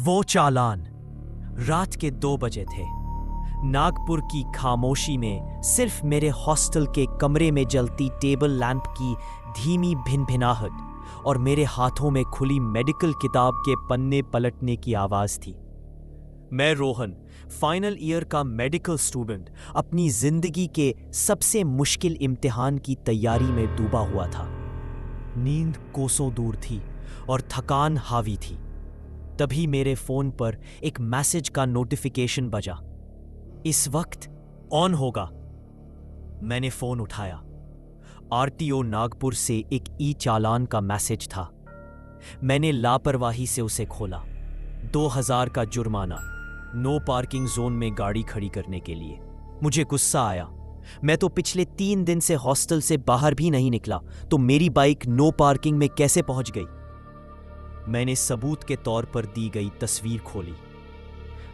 वो चालान रात के 2 बजे थे। नागपुर की खामोशी में सिर्फ मेरे हॉस्टल के कमरे में जलती टेबल लैंप की धीमी भिनभिनाहट और मेरे हाथों में खुली मेडिकल किताब के पन्ने पलटने की आवाज थी। मैं रोहन, फाइनल ईयर का मेडिकल स्टूडेंट, अपनी जिंदगी के सबसे मुश्किल इम्तिहान की तैयारी में डूबा हुआ था। नींद कोसों दूर थी और थकान हावी थी। तभी मेरे फोन पर एक मैसेज का नोटिफिकेशन बजा। इस वक्त ऑन होगा। मैंने फोन उठाया। आरटीओ नागपुर से एक ई चालान का मैसेज था। मैंने लापरवाही से उसे खोला। 2000 का जुर्माना, नो पार्किंग जोन में गाड़ी खड़ी करने के लिए। मुझे गुस्सा आया। मैं तो पिछले 3 दिन से हॉस्टल से बाहर भी नहीं निकला, तो मेरी बाइक नो पार्किंग में कैसे पहुंच गई? मैंने सबूत के तौर पर दी गई तस्वीर खोली।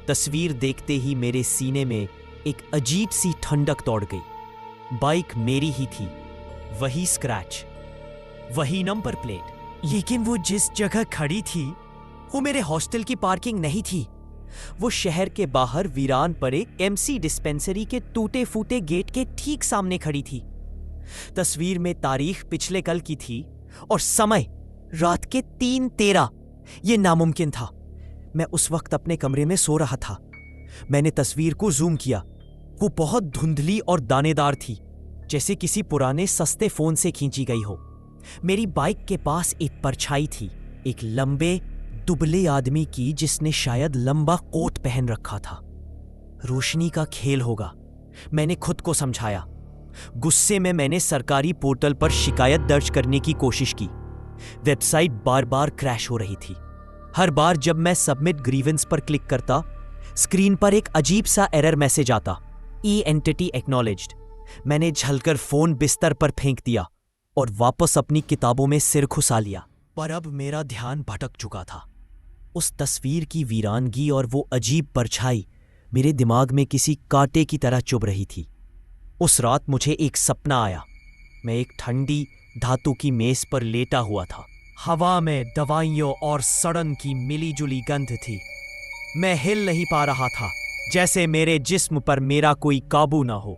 तस्वीर देखते ही मेरे सीने में एक अजीब सी ठंडक दौड़ गई। बाइक मेरी ही थी, वही स्क्रैच, वही नंबर प्लेट। लेकिन वो जिस जगह खड़ी थी वो मेरे हॉस्टल की पार्किंग नहीं थी। वो शहर के बाहर वीरान पड़े एमसी डिस्पेंसरी के टूटे फूटे गेट के ठीक सामने खड़ी थी। तस्वीर में तारीख पिछले कल की थी और समय रात के 3:13। यह नामुमकिन था। मैं उस वक्त अपने कमरे में सो रहा था। मैंने तस्वीर को जूम किया। वो बहुत धुंधली और दानेदार थी, जैसे किसी पुराने सस्ते फोन से खींची गई हो। मेरी बाइक के पास एक परछाई थी, एक लंबे दुबले आदमी की, जिसने शायद लंबा कोट पहन रखा था। रोशनी का खेल होगा, मैंने खुद को समझाया। गुस्से में मैंने सरकारी पोर्टल पर शिकायत दर्ज करने की कोशिश की। वेबसाइट बार बार क्रैश हो रही थी। हर बार जब मैं सबमिट ग्रीवेंस पर क्लिक करता, स्क्रीन पर एक अजीब सा एरर मैसेज आता, ई एंटिटी एक्नॉलेज्ड। मैंने झलकर फोन बिस्तर पर फेंक दिया और वापस अपनी किताबों में सिर घुसा लिया। पर अब मेरा ध्यान भटक चुका था। उस तस्वीर की वीरानगी और वो अजीब परछाई मेरे दिमाग में किसी कांटे की तरह चुभ रही थी। उस रात मुझे एक सपना आया। मैं एक ठंडी धातु की मेज पर लेटा हुआ था। हवा में दवाइयों और सड़न की मिलीजुली गंध थी। मैं हिल नहीं पा रहा था, जैसे मेरे जिस्म पर मेरा कोई काबू ना हो।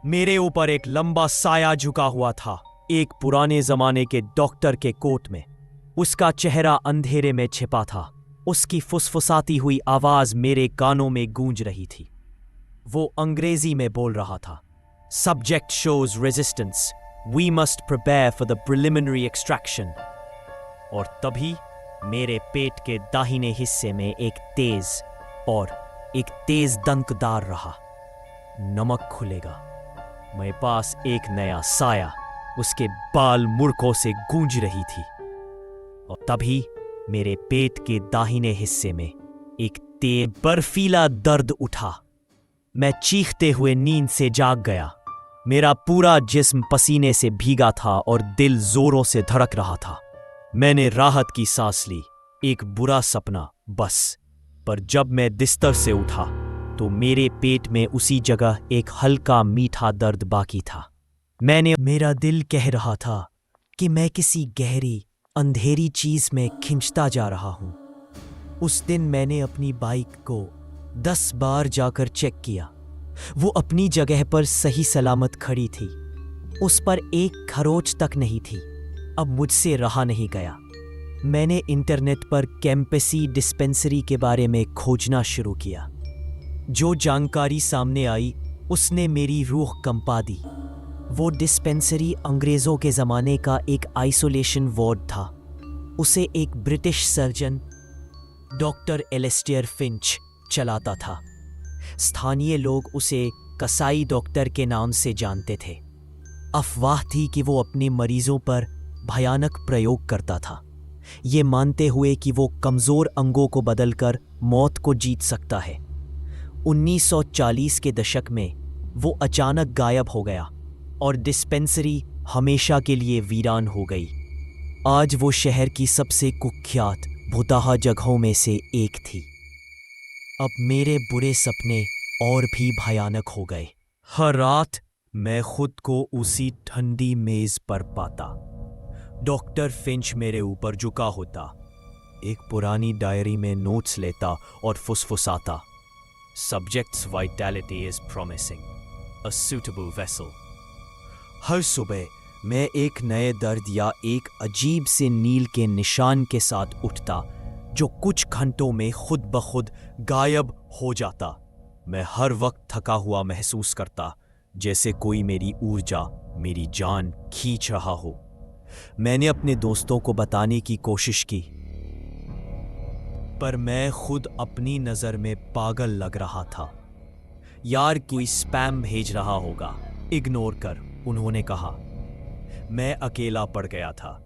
मेरे ऊपर एक लंबा साया झुका हुआ था, एक पुराने जमाने के डॉक्टर के कोट में। उसका चेहरा अंधेरे में छिपा था। उसकी फुसफुसाती हुई आवाज मेरे कानों में गूंज रही थी। वो अंग्रेजी में बोल रहा था, subject shows resistance, we must prepare for the preliminary extraction. और तभी मेरे पेट के दाहिने हिस्से में एक तेज दंकदार रहा। नमक खुलेगा। मेरे पास एक नया साया उसके बाल मुड़कों से गूंज रही थी। और तभी मेरे पेट के दाहिने हिस्से में एक तेज बर्फीला दर्द उठा। मैं चीखते हुए नींद से जाग गया। मेरा पूरा जिस्म पसीने से भीगा था और दिल जोरों से धड़क रहा था। मैंने राहत की सांस ली। एक बुरा सपना बस। पर जब मैं बिस्तर से उठा तो मेरे पेट में उसी जगह एक हल्का मीठा दर्द बाकी था। मेरा दिल कह रहा था कि मैं किसी गहरी अंधेरी चीज में खिंचता जा रहा हूं। उस दिन मैंने अपनी बाइक को 10 बार जाकर चेक किया। वो अपनी जगह पर सही सलामत खड़ी थी। उस पर एक खरोंच तक नहीं थी। अब मुझसे रहा नहीं गया। मैंने इंटरनेट पर कैंपसी डिस्पेंसरी के बारे में खोजना शुरू किया। जो जानकारी सामने आई उसने मेरी रूह कंपा दी। वो डिस्पेंसरी अंग्रेजों के ज़माने का एक आइसोलेशन वार्ड था। उसे एक British surgeon doctor Alistair Finch चलाता था। स्थानीय लोग उसे कसाई डॉक्टर के नाम से जानते थे। अफवाह थी कि वो अपने मरीजों पर भयानक प्रयोग करता था, ये मानते हुए कि वो कमज़ोर अंगों को बदलकर मौत को जीत सकता है। 1940 के दशक में वो अचानक गायब हो गया और डिस्पेंसरी हमेशा के लिए वीरान हो गई। आज वो शहर की सबसे कुख्यात भुताहा जगहों में से एक थी। अब मेरे बुरे सपने और भी भयानक हो गए। हर रात मैं खुद को उसी ठंडी मेज पर पाता। डॉक्टर फिंच मेरे ऊपर झुका होता, एक पुरानी डायरी में नोट्स लेता और फुसफुसाता। Subjects vitality is promising, a suitable vessel. हर सुबह मैं एक नए दर्द या एक अजीब से नील के निशान के साथ उठता जो कुछ घंटों में खुद ब खुद गायब हो जाता। मैं हर वक्त थका हुआ महसूस करता, जैसे कोई मेरी ऊर्जा, मेरी जान खींच रहा हो। मैंने अपने दोस्तों को बताने की कोशिश की, पर मैं खुद अपनी नजर में पागल लग रहा था। यार कोई स्पैम भेज रहा होगा, इग्नोर कर, उन्होंने कहा। मैं अकेला पड़ गया था।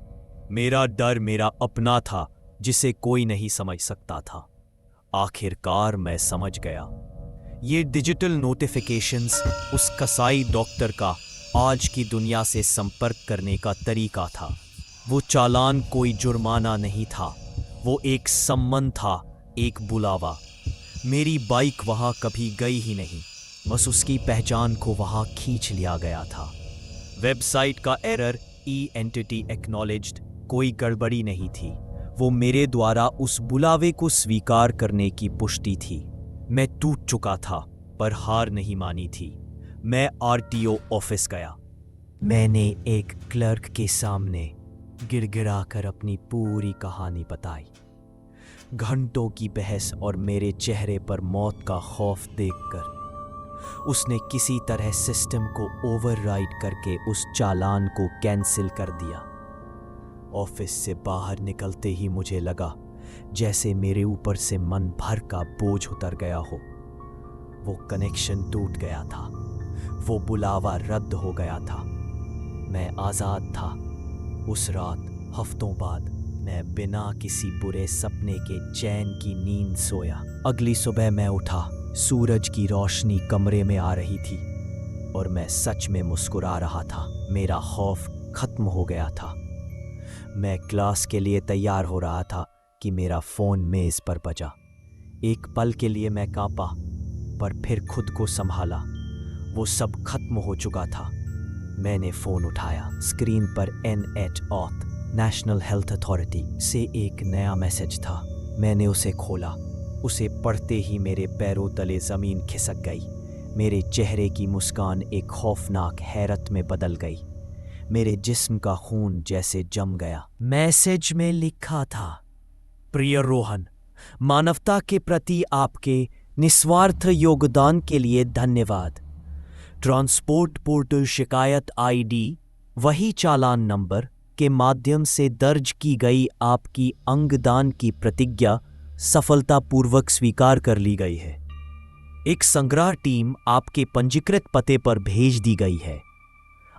मेरा डर मेरा अपना था, जिसे कोई नहीं समझ सकता था। आखिरकार मैं समझ गया। ये डिजिटल नोटिफिकेशंस उस कसाई डॉक्टर का आज की दुनिया से संपर्क करने का तरीका था। वो चालान कोई जुर्माना नहीं था, वो एक सम्मन था, एक बुलावा। मेरी बाइक वहां कभी गई ही नहीं, बस उसकी पहचान को वहां खींच लिया गया था। वेबसाइट का एरर, ई एंटिटी एक्नॉलेज्ड, कोई गड़बड़ी नहीं थी। वो मेरे द्वारा उस बुलावे को स्वीकार करने की पुष्टि थी। मैं टूट चुका था, पर हार नहीं मानी थी। मैं आरटीओ ऑफिस गया। मैंने एक क्लर्क के सामने गिड़गिड़ाकर अपनी पूरी कहानी बताई। घंटों की बहस और मेरे चेहरे पर मौत का खौफ देखकर उसने किसी तरह सिस्टम को ओवरराइड करके उस चालान को कैंसिल कर दिया। ऑफिस से बाहर निकलते ही मुझे लगा जैसे मेरे ऊपर से मन भर का बोझ उतर गया हो। वो कनेक्शन टूट गया था, वो बुलावा रद्द हो गया था। मैं आजाद था। उस रात हफ्तों बाद मैं बिना किसी बुरे सपने के चैन की नींद सोया। अगली सुबह मैं उठा, सूरज की रोशनी कमरे में आ रही थी और मैं सच में मुस्कुरा रहा था। मेरा खौफ खत्म हो गया था। मैं क्लास के लिए तैयार हो रहा था कि मेरा फोन मेज पर बजा। एक पल के लिए मैं कांपा, पर फिर खुद को संभाला। वो सब खत्म हो चुका था। मैंने फोन उठाया। स्क्रीन पर NHATOT नेशनल हेल्थ अथॉरिटी से एक नया मैसेज था। मैंने उसे खोला। उसे पढ़ते ही मेरे पैरों तले जमीन खिसक गई। मेरे चेहरे की मुस्कान एक खौफनाक हैरत में बदल गई। मेरे जिस्म का खून जैसे जम गया। मैसेज में लिखा था, प्रिय रोहन, मानवता के प्रति आपके निस्वार्थ योगदान के लिए धन्यवाद। ट्रांसपोर्ट पोर्टल शिकायत ID वही चालान नंबर के माध्यम से दर्ज की गई आपकी अंगदान की प्रतिज्ञा सफलतापूर्वक स्वीकार कर ली गई है। एक संग्रह टीम आपके पंजीकृत पते पर भेज दी गई है।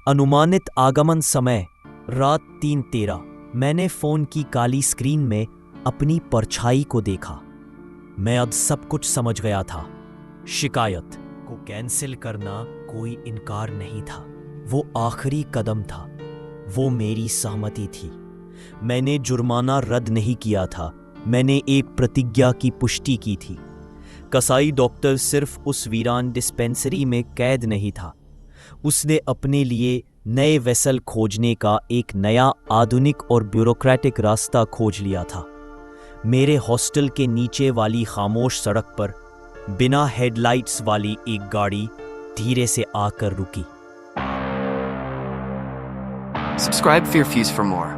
अनुमानित आगमन समय रात 3:13। मैंने फोन की काली स्क्रीन में अपनी परछाई को देखा। मैं अब सब कुछ समझ गया था। शिकायत को कैंसिल करना कोई इनकार नहीं था, वो आखिरी कदम था। वो मेरी सहमति थी। मैंने जुर्माना रद्द नहीं किया था, मैंने एक प्रतिज्ञा की पुष्टि की थी। कसाई डॉक्टर सिर्फ उस वीरान डिस्पेंसरी में कैद नहीं था, उसने अपने लिए नए वेसल खोजने का एक नया आधुनिक और ब्यूरोक्रेटिक रास्ता खोज लिया था। मेरे हॉस्टल के नीचे वाली खामोश सड़क पर बिना हेडलाइट्स वाली एक गाड़ी धीरे से आकर रुकी। Subscribe Fear Fuse for more.